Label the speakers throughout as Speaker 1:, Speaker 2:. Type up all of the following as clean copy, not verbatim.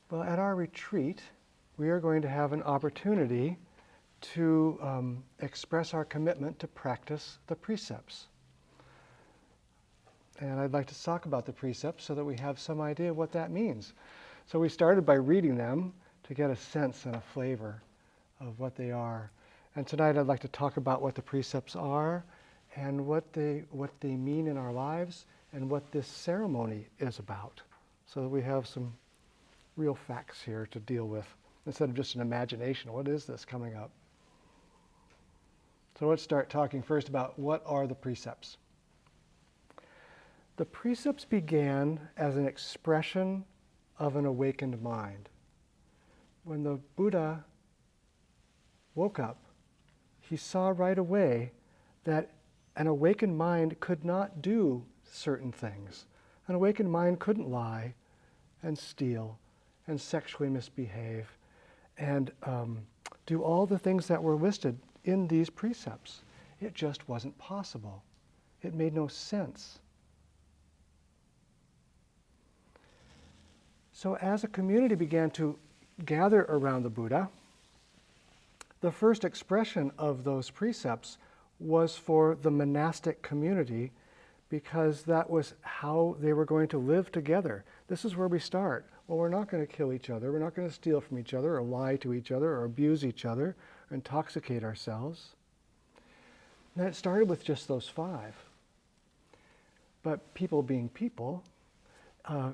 Speaker 1: Well, at our retreat, we are going to have an opportunity to express our commitment to practice the precepts. And I'd like to talk about the precepts so that we have some idea what that means. So we started by reading them to get a sense and a flavor of what they are. And tonight I'd like to talk about what the precepts are and what they mean in our lives and what this ceremony is about, so that we have some real facts here to deal with instead of just an imagination. What is this coming up? So let's start talking first about what are the precepts. The precepts began as an expression of an awakened mind. When the Buddha woke up, he saw right away that an awakened mind could not do certain things. An awakened mind couldn't lie and steal and sexually misbehave and do all the things that were listed in these precepts. It just wasn't possible. It made no sense. So as a community began to gather around the Buddha, the first expression of those precepts was for the monastic community, because that was how they were going to live together. This is where we start. Well, we're not going to kill each other. We're not going to steal from each other or lie to each other or abuse each other or intoxicate ourselves. And it started with just those 5. But people being people,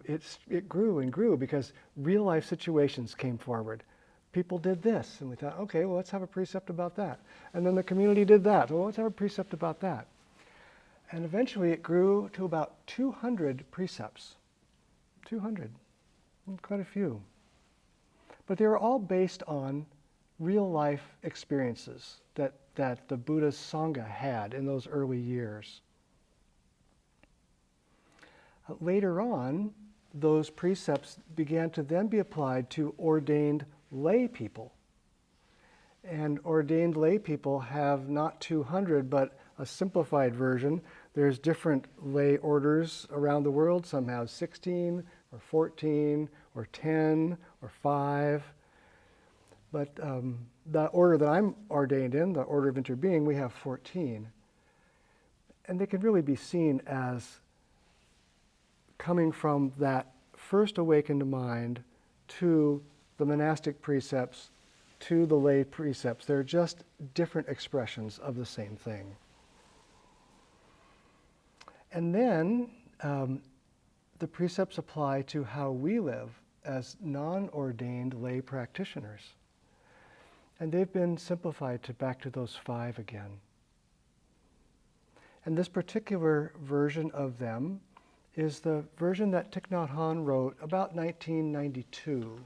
Speaker 1: it grew and grew because real life situations came forward. People did this, and we thought, okay, well, let's have a precept about that. And then the community did that. Well, let's have a precept about that. And eventually it grew to about 200 precepts. 200, quite a few. But they were all based on real life experiences that the Buddha's Sangha had in those early years. Later on, those precepts began to then be applied to ordained lay people. And ordained lay people have not 200, but a simplified version. There's different lay orders around the world. Some have 16 or 14 or 10 or 5. But the order that I'm ordained in, the Order of Interbeing, we have 14. And they can really be seen as coming from that first awakened mind to the monastic precepts to the lay precepts. They're just different expressions of the same thing. And then the precepts apply to how we live as non-ordained lay practitioners. And they've been simplified back to those 5 again. And this particular version of them is the version that Thich Nhat Hanh wrote about 1992.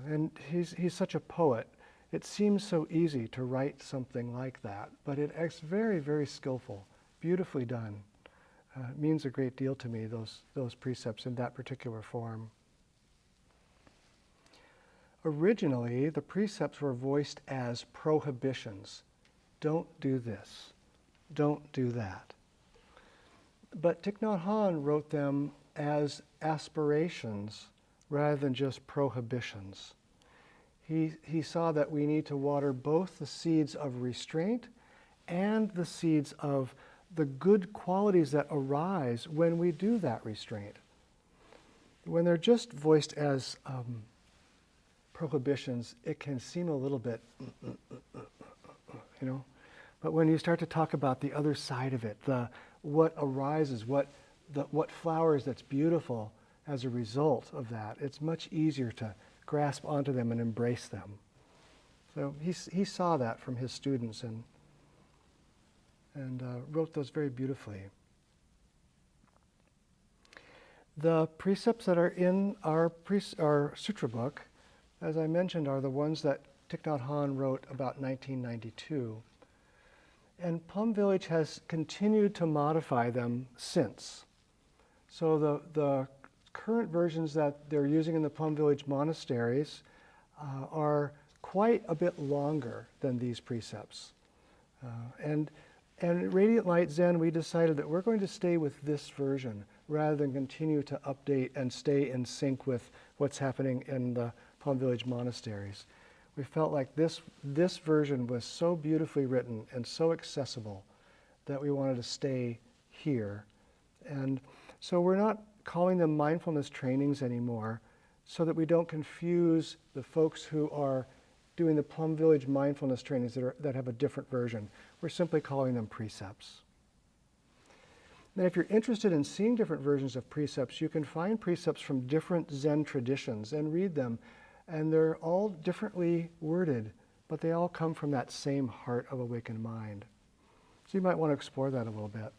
Speaker 1: And he's such a poet. It seems so easy to write something like that, but it's very, very skillful, beautifully done. It means a great deal to me, those precepts in that particular form. Originally, the precepts were voiced as prohibitions. Don't do this. Don't do that. But Thich Nhat Hanh wrote them as aspirations rather than just prohibitions. He saw that we need to water both the seeds of restraint and the seeds of the good qualities that arise when we do that restraint. When they're just voiced as prohibitions, it can seem a little bit, But when you start to talk about the other side of it, what arises, what flowers that's beautiful as a result of that, it's much easier to grasp onto them and embrace them. So he saw that from his students and wrote those very beautifully. The precepts that are in our sutra book, as I mentioned, are the ones that Thich Nhat Hanh wrote about 1992. And Plum Village has continued to modify them since. So the current versions that they're using in the Plum Village monasteries are quite a bit longer than these precepts. And at Radiant Light Zen, we decided that we're going to stay with this version. rather than continue to update and stay in sync with what's happening in the Palm Village monasteries. We felt like this version was so beautifully written and so accessible that we wanted to stay here. And so we're not calling them mindfulness trainings anymore, so that we don't confuse the folks who are doing the Plum Village mindfulness trainings that have a different version. We're simply calling them precepts. And if you're interested in seeing different versions of precepts, you can find precepts from different Zen traditions and read them. And they're all differently worded, but they all come from that same heart of awakened mind. So you might want to explore that a little bit.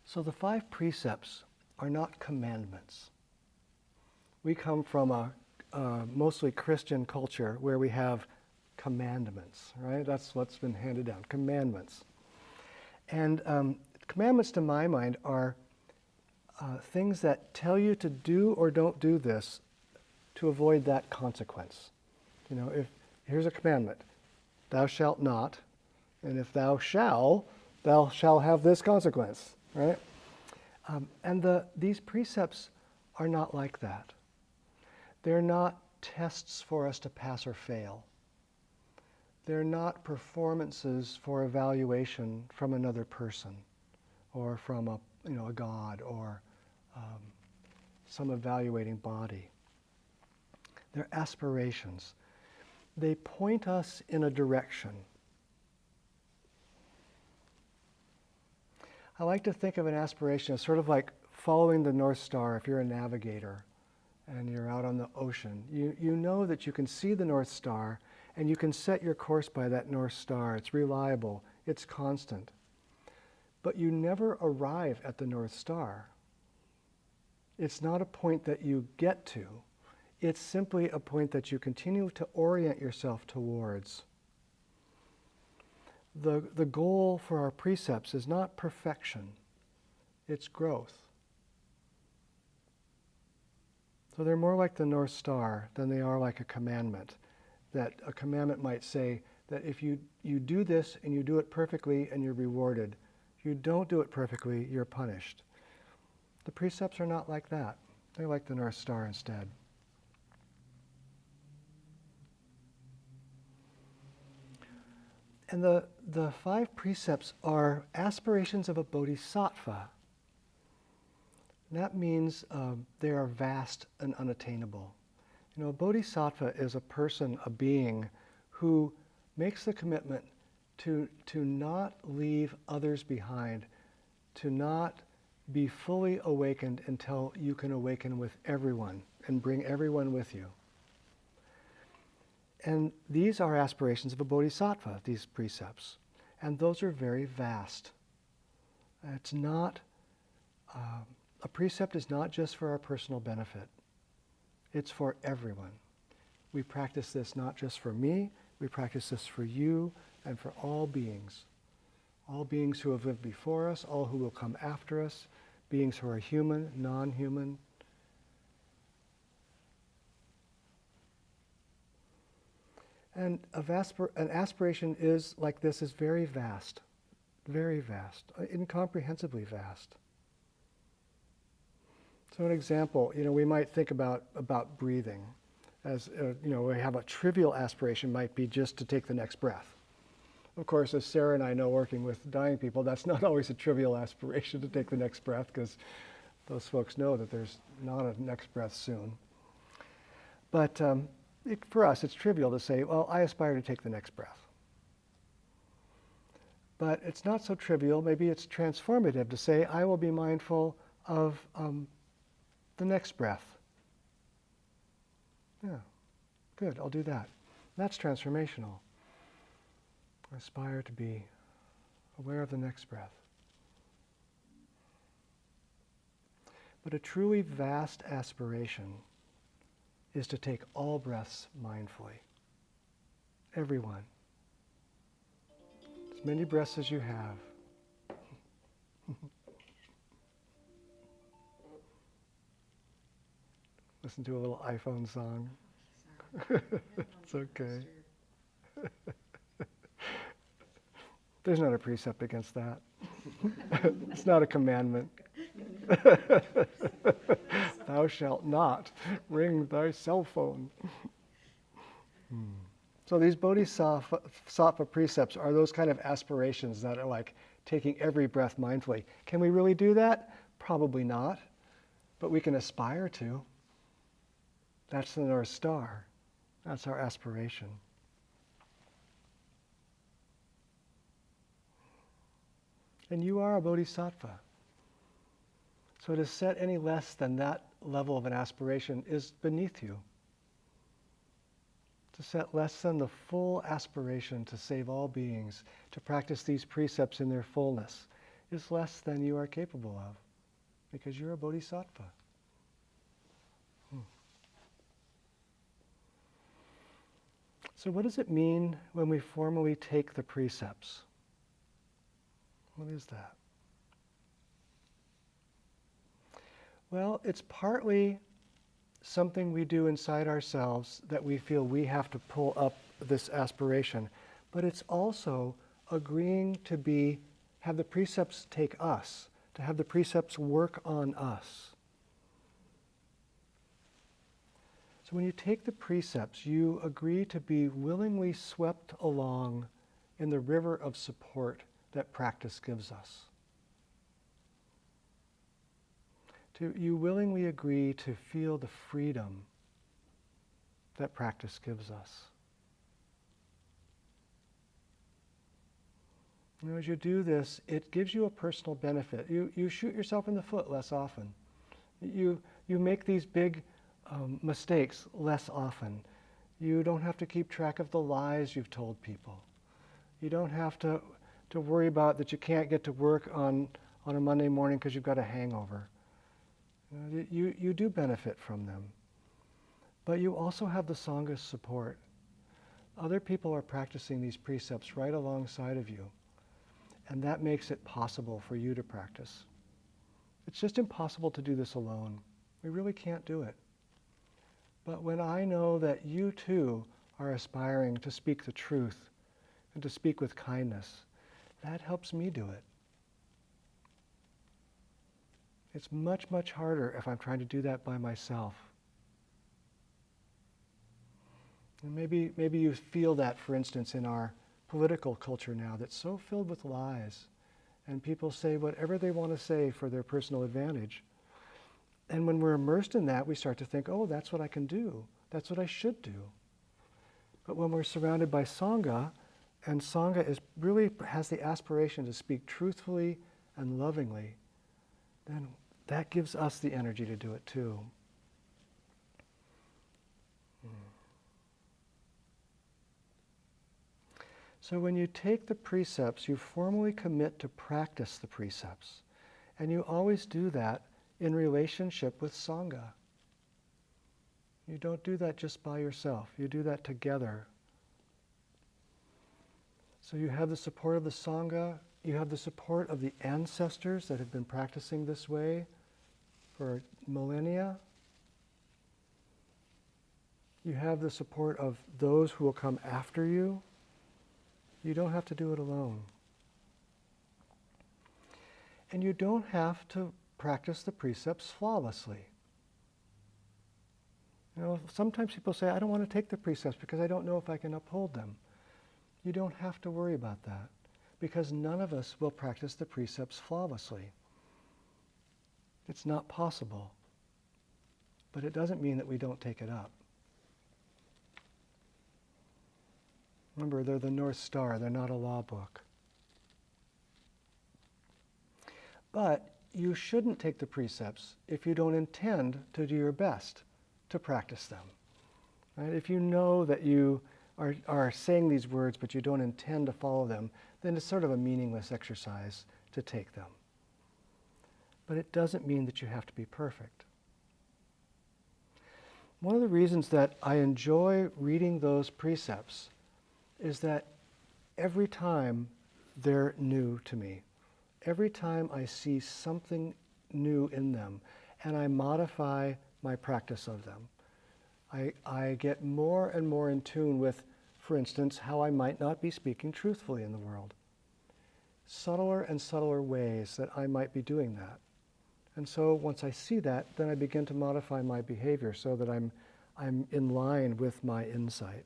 Speaker 1: So the 5 precepts are not commandments. We come from a mostly Christian culture where we have commandments, right? That's what's been handed down, commandments. And commandments, to my mind, are things that tell you to do or don't do this to avoid that consequence. You know, if here's a commandment, thou shalt not, and if thou shalt have this consequence, right? And these precepts are not like that. They're not tests for us to pass or fail. They're not performances for evaluation from another person or from a god or some evaluating body. They're aspirations. They point us in a direction. I like to think of an aspiration as sort of like following the North Star if you're a navigator and you're out on the ocean. You know that you can see the North Star and you can set your course by that North Star. It's reliable, it's constant. But you never arrive at the North Star. It's not a point that you get to. It's simply a point that you continue to orient yourself towards. The goal for our precepts is not perfection, it's growth. So they're more like the North Star than they are like a commandment. That a commandment might say that if you do this and you do it perfectly and you're rewarded. If you don't do it perfectly, you're punished. The precepts are not like that. They're like the North Star instead. And the 5 precepts are aspirations of a bodhisattva. And that means they are vast and unattainable. You know, a bodhisattva is a person, a being, who makes the commitment to not leave others behind, to not be fully awakened until you can awaken with everyone and bring everyone with you. And these are aspirations of a bodhisattva, these precepts. And those are very vast. It's not, a precept is not just for our personal benefit. It's for everyone. We practice this not just for me, we practice this for you and for all beings. All beings who have lived before us, all who will come after us, beings who are human, non-human. And an aspiration is like this is very vast, incomprehensibly vast. So an example, we might think about breathing as, we have a trivial aspiration might be just to take the next breath. Of course, as Sarah and I know working with dying people, that's not always a trivial aspiration to take the next breath because those folks know that there's not a next breath soon. But for us, it's trivial to say, well, I aspire to take the next breath. But it's not so trivial. Maybe it's transformative to say, I will be mindful of the next breath. Yeah, good, I'll do that. That's transformational. I aspire to be aware of the next breath. But a truly vast aspiration is to take all breaths mindfully. Everyone. As many breaths as you have. Listen to a little iPhone song.
Speaker 2: Sorry.
Speaker 1: It's okay. There's not a precept against that. It's not a commandment. Thou shalt not ring thy cell phone. So these bodhisattva precepts are those kind of aspirations that are like taking every breath mindfully. Can we really do that? Probably not. But we can aspire to. That's the North Star. That's our aspiration. And you are a bodhisattva. So to set any less than that level of an aspiration is beneath you. To set less than the full aspiration to save all beings, to practice these precepts in their fullness, is less than you are capable of, because you're a bodhisattva. So what does it mean when we formally take the precepts? What is that? Well, it's partly something we do inside ourselves that we feel we have to pull up this aspiration, but it's also agreeing to have the precepts take us, to have the precepts work on us. So when you take the precepts, you agree to be willingly swept along in the river of support that practice gives us. You willingly agree to feel the freedom that practice gives us. As you do this, it gives you a personal benefit. You shoot yourself in the foot less often. You make these big mistakes less often. You don't have to keep track of the lies you've told people. You don't have to worry about that you can't get to work on a Monday morning because you've got a hangover. You do benefit from them. But you also have the Sangha's support. Other people are practicing these precepts right alongside of you. And that makes it possible for you to practice. It's just impossible to do this alone. We really can't do it. But when I know that you too are aspiring to speak the truth and to speak with kindness, that helps me do it. It's much, much harder if I'm trying to do that by myself. And maybe you feel that, for instance, in our political culture now that's so filled with lies, and people say whatever they want to say for their personal advantage. And when we're immersed in that, we start to think, oh, that's what I can do. That's what I should do. But when we're surrounded by Sangha, and Sangha really has the aspiration to speak truthfully and lovingly, then that gives us the energy to do it too. So when you take the precepts, you formally commit to practice the precepts. And you always do that in relationship with Sangha. You don't do that just by yourself. You do that together. So you have the support of the Sangha. You have the support of the ancestors that have been practicing this way for millennia. You have the support of those who will come after you. You don't have to do it alone. And you don't have to practice the precepts flawlessly. Sometimes people say, I don't want to take the precepts because I don't know if I can uphold them. You don't have to worry about that, because none of us will practice the precepts flawlessly. It's not possible. But it doesn't mean that we don't take it up. Remember, they're the North Star. They're not a law book. But you shouldn't take the precepts if you don't intend to do your best to practice them. Right? If you know that you are saying these words but you don't intend to follow them, then it's sort of a meaningless exercise to take them. But it doesn't mean that you have to be perfect. One of the reasons that I enjoy reading those precepts is that every time they're new to me. Every time I see something new in them, and I modify my practice of them. I get more and more in tune with, for instance, how I might not be speaking truthfully in the world. Subtler and subtler ways that I might be doing that. And so once I see that, then I begin to modify my behavior so that I'm in line with my insight.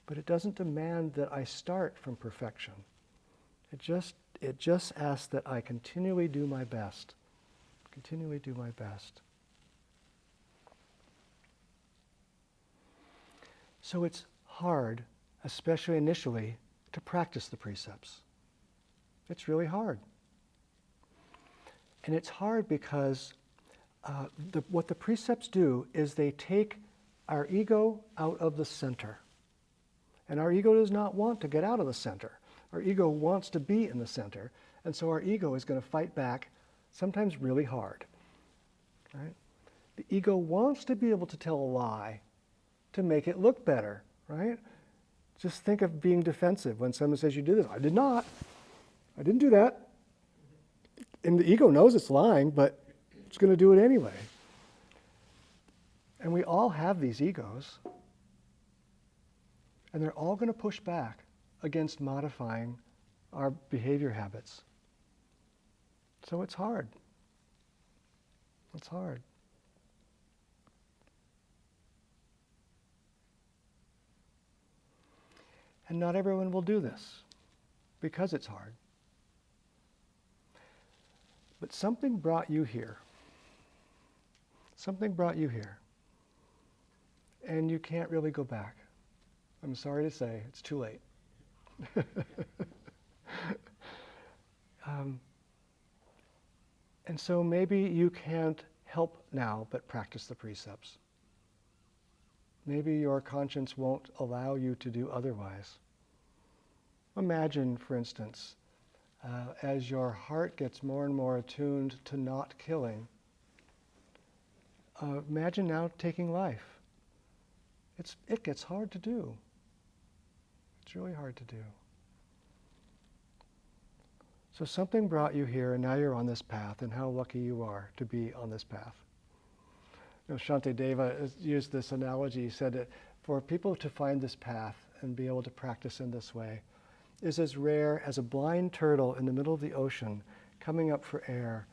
Speaker 1: But it doesn't demand that I start from perfection. It just asks that I continually do my best. Continually do my best. So it's hard, especially initially, to practice the precepts. It's really hard. And it's hard because what the precepts do is they take our ego out of the center. And our ego does not want to get out of the center. Our ego wants to be in the center. And so our ego is going to fight back, sometimes really hard. Right? The ego wants to be able to tell a lie to make it look better, right? Just think of being defensive when someone says you did this. I did not. I didn't do that. And the ego knows it's lying, but it's going to do it anyway. And we all have these egos. And they're all going to push back against modifying our behavior habits. So it's hard. It's hard. And not everyone will do this because it's hard. But something brought you here. Something brought you here. And you can't really go back. I'm sorry to say, it's too late. And so maybe you can't help now but practice the precepts. Maybe your conscience won't allow you to do otherwise. Imagine, for instance, as your heart gets more and more attuned to not killing, imagine now taking life. It gets hard to do. It's really hard to do. So something brought you here, and now you're on this path, and how lucky you are to be on this path. You know, Shantideva used this analogy. He said that for people to find this path and be able to practice in this way is as rare as a blind turtle in the middle of the ocean coming up for air,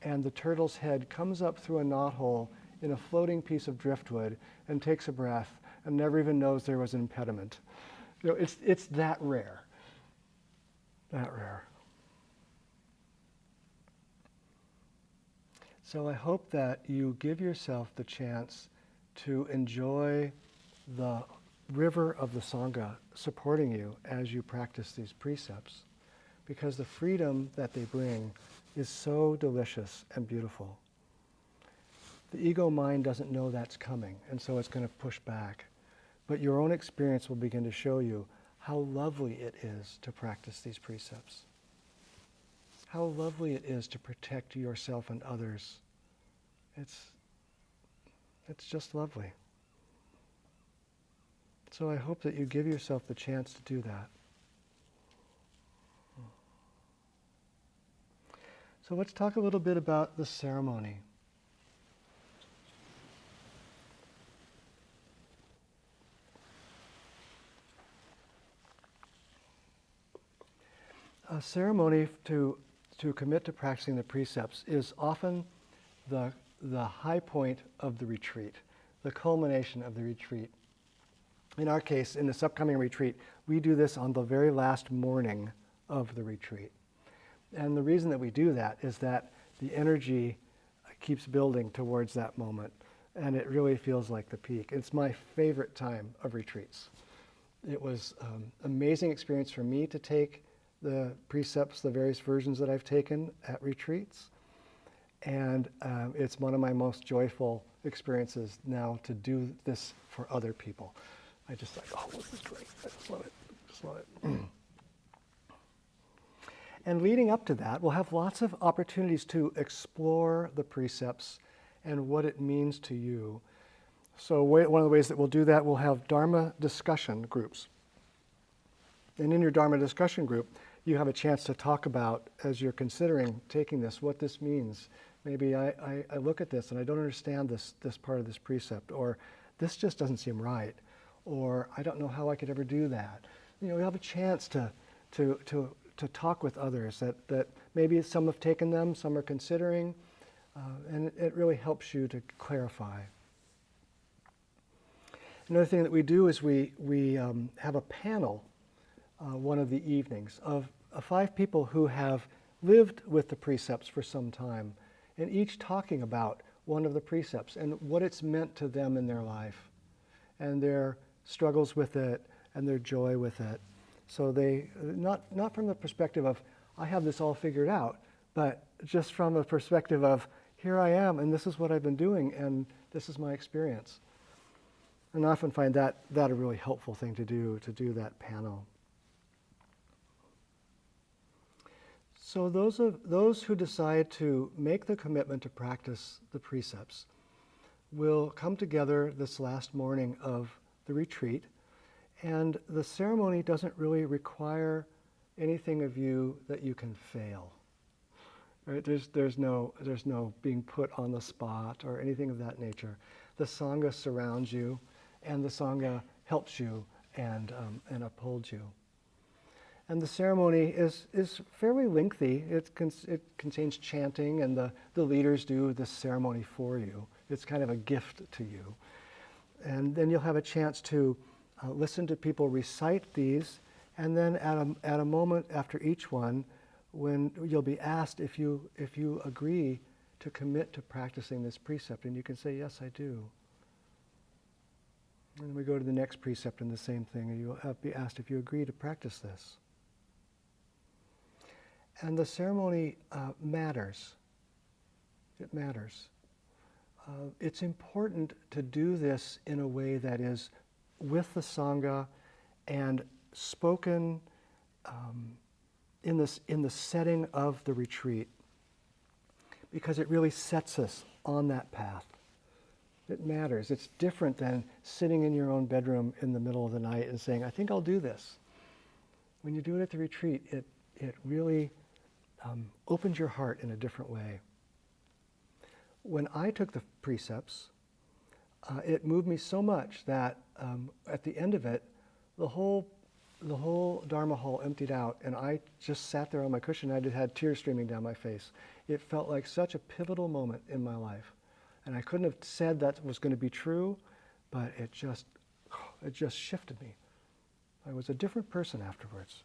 Speaker 1: and the turtle's head comes up through a knothole in a floating piece of driftwood and takes a breath and never even knows there was an impediment. You know, it's that rare. That rare. So I hope that you give yourself the chance to enjoy the river of the Sangha supporting you as you practice these precepts, because the freedom that they bring is so delicious and beautiful. The ego mind doesn't know that's coming, and so it's going to push back. But your own experience will begin to show you how lovely it is to practice these precepts. How lovely it is to protect yourself and others. It's just lovely. So I hope that you give yourself the chance to do that. So let's talk a little bit about the ceremony. A ceremony to commit to practicing the precepts is often the high point of the retreat, the culmination of the retreat. In our case, in this upcoming retreat, we do this on the very last morning of the retreat. And the reason that we do that is that the energy keeps building towards that moment, and it really feels like the peak. It's my favorite time of retreats. It was an amazing experience for me to take the precepts, the various versions that I've taken at retreats. And it's one of my most joyful experiences now to do this for other people. I just like, oh, this is great. I just love it. Just love it. And leading up to that, we'll have lots of opportunities to explore the precepts and what it means to you. So one of the ways that we'll do that, we'll have Dharma discussion groups. And in your Dharma discussion group, you have a chance to talk about, as you're considering taking this, what this means Maybe I look at this and I don't understand this part of this precept, or this just doesn't seem right, or I don't know how I could ever do that. You know, we have a chance to talk with others that maybe some have taken them, some are considering, and it really helps you to clarify. Another thing that we do is we have a panel one of the evenings of 5 people who have lived with the precepts for some time, and each talking about one of the precepts and what it's meant to them in their life, and their struggles with it, and their joy with it. So they, not from the perspective of, I have this all figured out, but just from a perspective of, here I am, and this is what I've been doing, and this is my experience. And I often find that a really helpful thing to do that panel. So those who decide to make the commitment to practice the precepts will come together this last morning of the retreat, and the ceremony doesn't really require anything of you that you can fail. Right? There's no being put on the spot or anything of that nature. The Sangha surrounds you, and the Sangha helps you and upholds you. And the ceremony is fairly lengthy. It contains chanting, and the leaders do this ceremony for you. It's kind of a gift to you. And then you'll have a chance to listen to people recite these, and then at a moment after each one, when you'll be asked if you agree to commit to practicing this precept, and you can say, yes, I do. And then we go to the next precept and the same thing, and you'll be asked if you agree to practice this. And the ceremony matters. It matters. It's important to do this in a way that is with the Sangha and spoken in the setting of the retreat, because it really sets us on that path. It matters. It's different than sitting in your own bedroom in the middle of the night and saying, I think I'll do this. When you do it at the retreat, it really opens your heart in a different way. When I took the precepts, it moved me so much that at the end of it, the whole Dharma hall emptied out, and I just sat there on my cushion. I just had tears streaming down my face. It felt like such a pivotal moment in my life. And I couldn't have said that was going to be true, but it just shifted me. I was a different person afterwards.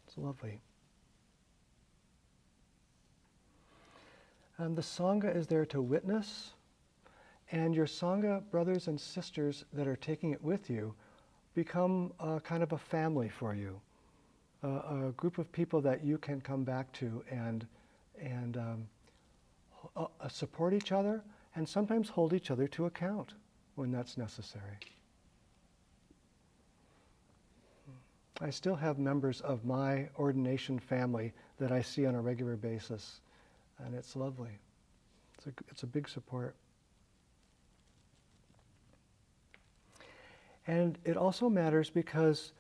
Speaker 1: It's lovely. And the Sangha is there to witness, and your Sangha brothers and sisters that are taking it with you become kind of a family for you, a group of people that you can come back to and support each other, and sometimes hold each other to account when that's necessary. I still have members of my ordination family that I see on a regular basis, and it's lovely. It's a big support. And it also matters because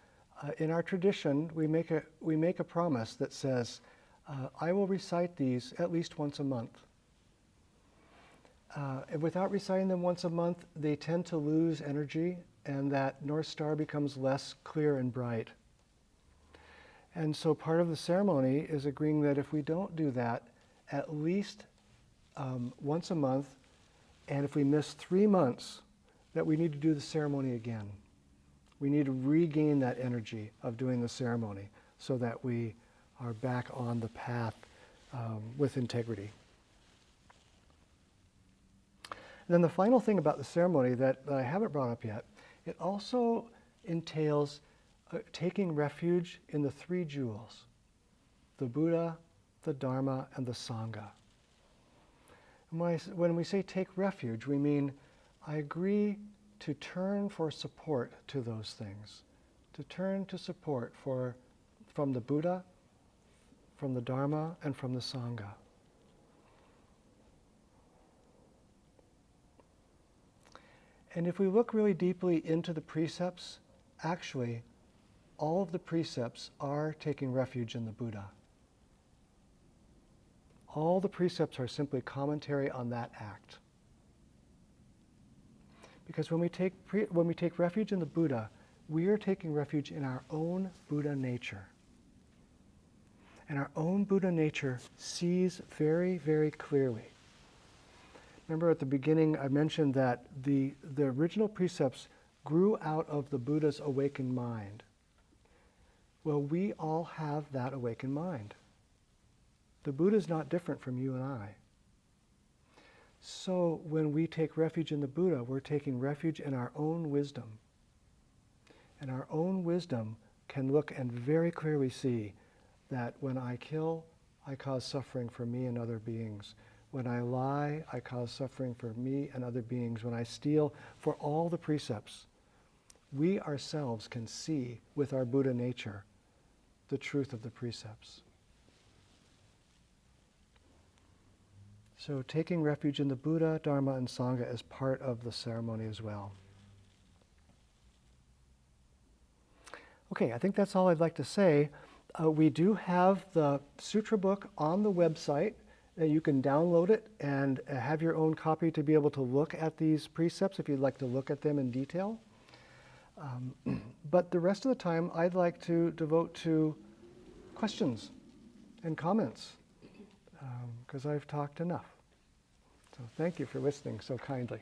Speaker 1: in our tradition, we make a promise that says, I will recite these at least once a month. And without reciting them once a month, they tend to lose energy, and that North Star becomes less clear and bright. And so part of the ceremony is agreeing that if we don't do that at least once a month, and if we miss 3 months, that we need to do the ceremony again. We need to regain that energy of doing the ceremony so that we are back on the path with integrity. And then the final thing about the ceremony that I haven't brought up yet, it also entails taking refuge in the 3 jewels, the Buddha, the Dharma, and the Sangha. And when we say take refuge, we mean I agree to turn for support to those things, to turn to support from the Buddha, from the Dharma, and from the Sangha. And if we look really deeply into the precepts, actually, all of the precepts are taking refuge in the Buddha. All the precepts are simply commentary on that act. Because when we take refuge in the Buddha, we are taking refuge in our own Buddha nature. And our own Buddha nature sees very, very clearly. Remember at the beginning I mentioned that the original precepts grew out of the Buddha's awakened mind. Well, we all have that awakened mind. The Buddha is not different from you and I. So when we take refuge in the Buddha, we're taking refuge in our own wisdom. And our own wisdom can look and very clearly see that when I kill, I cause suffering for me and other beings. When I lie, I cause suffering for me and other beings. When I steal, for all the precepts, we ourselves can see with our Buddha nature the truth of the precepts. So taking refuge in the Buddha, Dharma, and Sangha is part of the ceremony as well. Okay, I think that's all I'd like to say. We do have the Sutra book on the website. You can download it and have your own copy to be able to look at these precepts if you'd like to look at them in detail. But the rest of the time I'd like to devote to questions and comments, because I've talked enough. So thank you for listening so kindly.